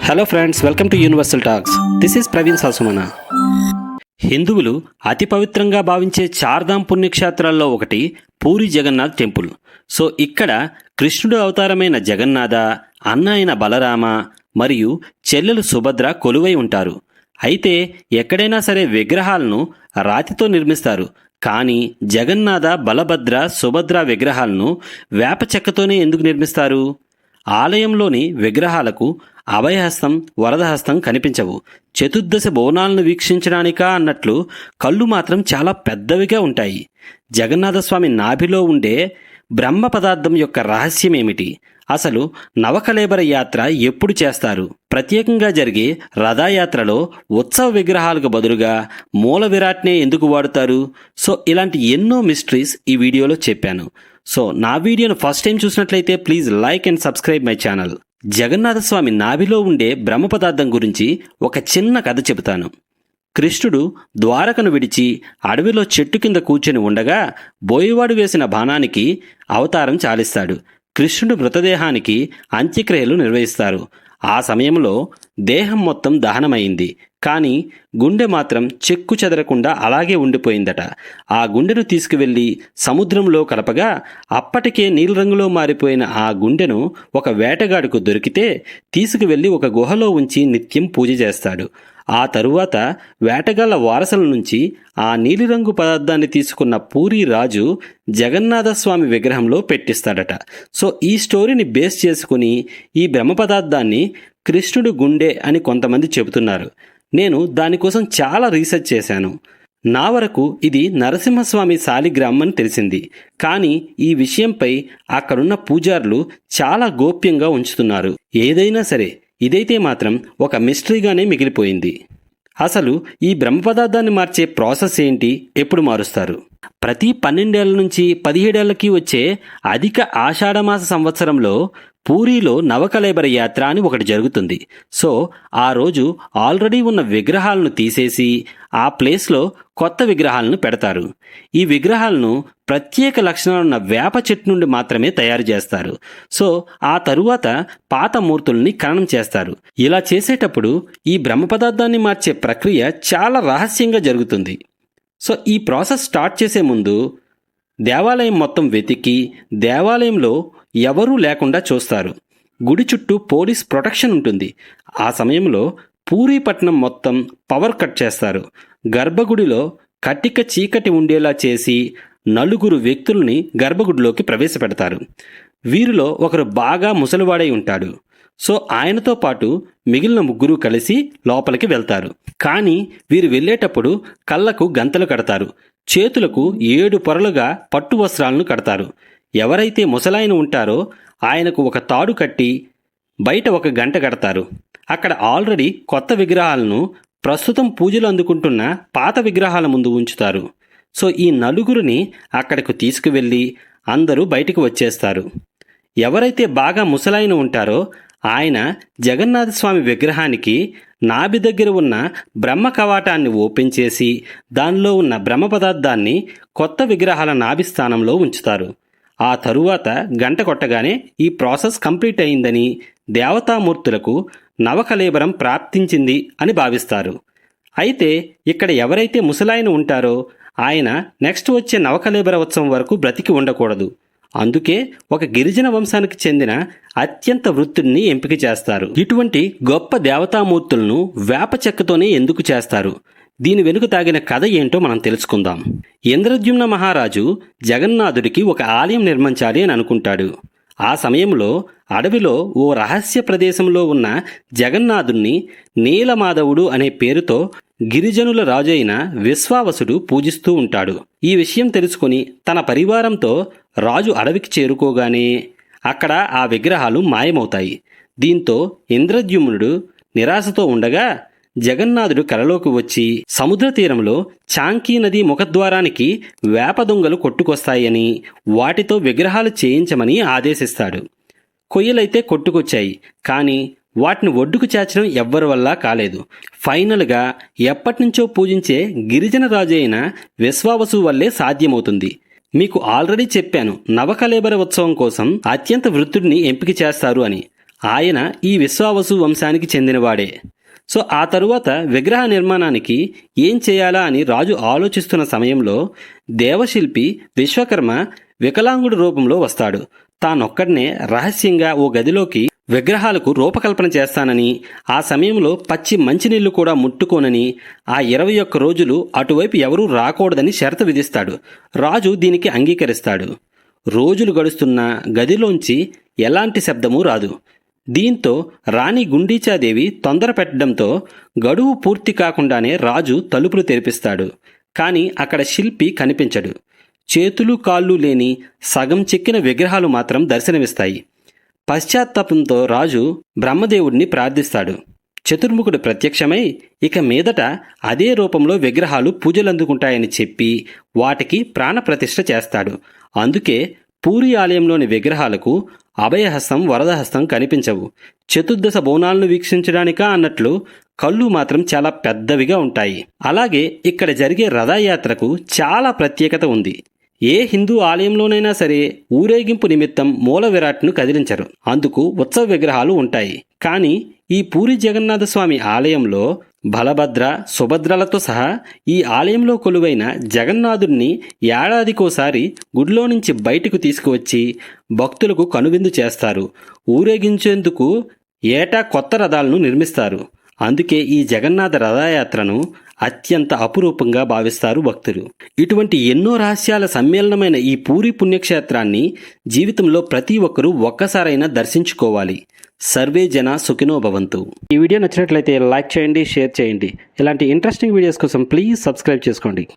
Hello friends, welcome to universal talks. This is Praveen Sasumana. హిందువులు అతి పవిత్రంగా భావించే చార్ధామ్ పుణ్యక్షేత్రాల్లో ఒకటి పూరి జగన్నాథ్ టెంపుల్. సో ఇక్కడ కృష్ణుడు అవతారమైన జగన్నాథ, అన్న అయిన బలరామ మరియు చెల్లెలు సుభద్ర కొలువై ఉంటారు. అయితే ఎక్కడైనా సరే విగ్రహాలను రాతితో నిర్మిస్తారు, కానీ జగన్నాథ, బలభద్ర, సుభద్ర విగ్రహాలను వేప చెక్కతోనే ఎందుకు నిర్మిస్తారు? ఆలయంలోని విగ్రహాలకు అభయహస్తం, వరదహస్తం కనిపించవు. చతుర్దశ భువనాలను వీక్షించడానికా అన్నట్లు కళ్ళు మాత్రం చాలా పెద్దవిగా ఉంటాయి. జగన్నాథస్వామి నాభిలో ఉండే బ్రహ్మ పదార్థం యొక్క రహస్యం ఏమిటి? అసలు నవకళేబర యాత్ర ఎప్పుడు చేస్తారు? ప్రత్యేకంగా జరిగే రథయాత్రలో ఉత్సవ విగ్రహాలకు బదులుగా మూల విరాట్నే ఎందుకు వాడుతారు? సో ఇలాంటి ఎన్నో మిస్టరీస్ ఈ వీడియోలో చెప్పాను. సో నా వీడియోను ఫస్ట్ టైం చూసినట్లయితే please like and subscribe my channel. Jagannathswamy నాభిలో ఉండే బ్రహ్మ పదార్థం గురించి ఒక చిన్న కథ చెబుతాను. కృష్ణుడు ద్వారకను విడిచి అడవిలో చెట్టు కింద కూర్చొని ఉండగా బోయవాడు వేసిన బాణానికి అవతారం చాలిస్తాడు. కృష్ణుడు మృతదేహానికి అంత్యక్రియలు నిర్వహిస్తారు. ఆ సమయంలో దేహం మొత్తం దహనమైంది, కానీ గుండె మాత్రం చెక్కు చెదరకుండా అలాగే ఉండిపోయిందట. ఆ గుండెను తీసుకువెళ్ళి సముద్రంలో కలపగా అప్పటికే నీలిరంగులో మారిపోయిన ఆ గుండెను ఒక వేటగాడుకు దొరికితే తీసుకువెళ్ళి ఒక గుహలో ఉంచి నిత్యం పూజ చేస్తాడు. ఆ తరువాత వేటగాళ్ల వారసుల నుంచి ఆ నీలిరంగు పదార్థాన్ని తీసుకున్న పూరి రాజు జగన్నాథస్వామి విగ్రహంలో పెట్టిస్తాడట. సో ఈ స్టోరీని బేస్ చేసుకుని ఈ బ్రహ్మ పదార్థాన్ని కృష్ణుడు గుండె అని కొంతమంది చెబుతున్నారు. నేను దానికోసం చాలా రీసెర్చ్ చేశాను. నా వరకు ఇది నరసింహస్వామి శాలిగ్రామం అని తెలిసింది, కానీ ఈ విషయంపై అక్కడున్న పూజారులు చాలా గోప్యంగా ఉంచుతున్నారు. ఏదైనా సరే ఇదైతే మాత్రం ఒక మిస్టరీగానే మిగిలిపోయింది. అసలు ఈ బ్రహ్మ పదార్థాన్ని మార్చే ప్రాసెస్ ఏంటి? ఎప్పుడు మారుస్తారు? ప్రతి 12 ఏళ్ల నుంచి 17 ఏళ్లకి వచ్చే అధిక ఆషాఢమాస సంవత్సరంలో పూరీలో నవకళేబర యాత్ర అని ఒకటి జరుగుతుంది. సో ఆ రోజు ఆల్రెడీ ఉన్న విగ్రహాలను తీసేసి ఆ ప్లేస్లో కొత్త విగ్రహాలను పెడతారు. ఈ విగ్రహాలను ప్రత్యేక లక్షణాలున్న వేప చెట్టు నుండి మాత్రమే తయారు చేస్తారు. సో ఆ తరువాత పాత మూర్తుల్ని ఖననం చేస్తారు. ఇలా చేసేటప్పుడు ఈ బ్రహ్మ పదార్థాన్ని మార్చే ప్రక్రియ చాలా రహస్యంగా జరుగుతుంది. సో ఈ ప్రాసెస్ స్టార్ట్ చేసే ముందు దేవాలయం మొత్తం వెతికి దేవాలయంలో ఎవరూ లేకుండా చూస్తారు. గుడి చుట్టూ పోలీస్ ప్రొటెక్షన్ ఉంటుంది. ఆ సమయంలో పూరీపట్నం మొత్తం పవర్ కట్ చేస్తారు. గర్భగుడిలో కటిక చీకటి ఉండేలా చేసి 4 వ్యక్తుల్ని గర్భగుడిలోకి ప్రవేశపెడతారు. వీరిలో ఒకరు బాగా ముసలివాడై ఉంటాడు. సో ఆయనతో పాటు మిగిలిన 3 కలిసి లోపలికి వెళ్తారు. కానీ వీరు వెళ్ళేటప్పుడు కళ్ళకు గంతలు కడతారు. చేతులకు 7 పొరలుగా పట్టు వస్త్రాలను కడతారు. ఎవరైతే ముసలాయన ఉంటారో ఆయనకు ఒక తాడు కట్టి బయట ఒక గంట కడతారు. అక్కడ ఆల్రెడీ కొత్త విగ్రహాలను ప్రస్తుతం పూజలు అందుకుంటున్న పాత విగ్రహాల ముందు ఉంచుతారు. సో ఈ 4 అక్కడికి తీసుకువెళ్ళి అందరూ బయటికి వచ్చేస్తారు. ఎవరైతే బాగా ముసలాయన ఉంటారో ఆయన జగన్నాథస్వామి విగ్రహానికి నాభి దగ్గర ఉన్న బ్రహ్మ కవాటాన్ని ఓపెన్ చేసి దానిలో ఉన్న బ్రహ్మ పదార్థాన్ని కొత్త విగ్రహాల నాభి స్థానంలో ఉంచుతారు. ఆ తరువాత గంట కొట్టగానే ఈ ప్రాసెస్ కంప్లీట్ అయిందని, దేవతామూర్తులకు నవకళేబరం ప్రాప్తించింది అని భావిస్తారు. అయితే ఇక్కడ ఎవరైతే ముసలాయన ఉంటారో ఆయన నెక్స్ట్ వచ్చే నవకళేబర ఉత్సవం వరకు బ్రతికి ఉండకూడదు. అందుకే ఒక గిరిజన వంశానికి చెందిన అత్యంత వృత్తుడిని ఎంపిక చేస్తారు. ఇటువంటి గొప్ప దేవతామూర్తులను వేప చెక్కతోనే ఎందుకు చేస్తారు? దీని వెనుక తాగిన కథ ఏంటో మనం తెలుసుకుందాం. ఇంద్రద్యుమ్న మహారాజు జగన్నాథుడికి ఒక ఆలయం నిర్మించాలి అని అనుకుంటాడు. ఆ సమయంలో అడవిలో ఓ రహస్య ప్రదేశంలో ఉన్న జగన్నాథుణ్ణి నీలమాధవుడు అనే పేరుతో గిరిజనుల రాజైన విశ్వావసుడు పూజిస్తూ ఉంటాడు. ఈ విషయం తెలుసుకుని తన పరివారంతో రాజు అడవికి చేరుకోగానే అక్కడ ఆ విగ్రహాలు మాయమవుతాయి. దీంతో ఇంద్రద్యుమ్నుడు నిరాశతో ఉండగా జగన్నాథుడు కలలోకి వచ్చి సముద్ర తీరంలో చాంకీ నది ముఖద్వారానికి వేప దొంగలు కొట్టుకొస్తాయని వాటితో విగ్రహాలు చేయించమని ఆదేశిస్తాడు. కొయ్యలైతే కొట్టుకొచ్చాయి, కానీ వాటిని ఒడ్డుకు చేర్చడం ఎవ్వరి వల్ల కాలేదు. ఫైనల్గా ఎప్పటినుంచో పూజించే గిరిజన రాజు అయిన విశ్వావసు వల్లే సాధ్యమవుతుంది. మీకు ఆల్రెడీ చెప్పాను నవకళేబర ఉత్సవం కోసం అత్యంత వృత్తుడిని ఎంపిక చేస్తారు అని. ఆయన ఈ విశ్వావసు వంశానికి చెందినవాడే. సో ఆ తరువాత విగ్రహ నిర్మాణానికి ఏం చేయాలా అని రాజు ఆలోచిస్తున్న సమయంలో దేవశిల్పి విశ్వకర్మ వికలాంగుడి రూపంలో వస్తాడు. తానొక్కడనే రహస్యంగా ఓ గదిలోకి విగ్రహాలకు రూపకల్పన చేస్తానని, ఆ సమయంలో పచ్చి మంచినీళ్లు కూడా ముట్టుకోనని, ఆ 21 రోజులు అటువైపు ఎవరూ రాకూడదని షరతు విధిస్తాడు. రాజు దీనికి అంగీకరిస్తాడు. రోజులు గడుస్తున్నా గదిలోంచి ఎలాంటి శబ్దమూ రాదు. దీంతో రాణి గుండీచాదేవి తొందర పెట్టడంతో గడువు పూర్తి కాకుండానే రాజు తలుపులు తెరిపిస్తాడు. కాని అక్కడ శిల్పి కనిపించడు. చేతులు కాళ్ళు లేని సగం చెక్కిన విగ్రహాలు మాత్రం దర్శనమిస్తాయి. పశ్చాత్తాపంతో రాజు బ్రహ్మదేవుడిని ప్రార్థిస్తాడు. చతుర్ముఖుడు ప్రత్యక్షమై ఇక మీదట అదే రూపంలో విగ్రహాలు పూజలందుకుంటాయని చెప్పి వాటికి ప్రాణప్రతిష్ఠ చేస్తాడు. అందుకే పూరి ఆలయంలోని విగ్రహాలకు అభయహస్తం వరదహస్తం కనిపించవు. చతుర్దశ బోనాలను వీక్షించడానికా అన్నట్లు కళ్ళు మాత్రం చాలా పెద్దవిగా ఉంటాయి. అలాగే ఇక్కడ జరిగే రథయాత్రకు చాలా ప్రత్యేకత ఉంది. ఏ హిందూ ఆలయంలోనైనా సరే ఊరేగింపు నిమిత్తం మూల విరాట్ను కదిలించరు. అందుకు ఉత్సవ విగ్రహాలు ఉంటాయి. కానీ ఈ పూరి జగన్నాథ స్వామి ఆలయంలో బలభద్ర సుభద్రలతో సహా ఈ ఆలయంలో కొలువైన జగన్నాథుడిని ఏడాదికోసారి గుడిలో నుంచి బయటకు తీసుకువచ్చి భక్తులకు కనువిందు చేస్తారు. ఊరేగించేందుకు ఏటా కొత్త రథాలను నిర్మిస్తారు. అందుకే ఈ జగన్నాథ రథయాత్రను అత్యంత అపురూపంగా భావిస్తారు భక్తులు. ఇటువంటి ఎన్నో రహస్యాల సమ్మేళనమైన ఈ పూరి పుణ్యక్షేత్రాన్ని జీవితంలో ప్రతి ఒక్కరూ ఒక్కసారైనా దర్శించుకోవాలి. సర్వే జన సుఖినో భవంతు. ఈ వీడియో నచ్చినట్లయితే లైక్ చేయండి, షేర్ చేయండి. ఇలాంటి ఇంట్రెస్టింగ్ వీడియోస్ కోసం ప్లీజ్ సబ్స్క్రైబ్ చేసుకోండి.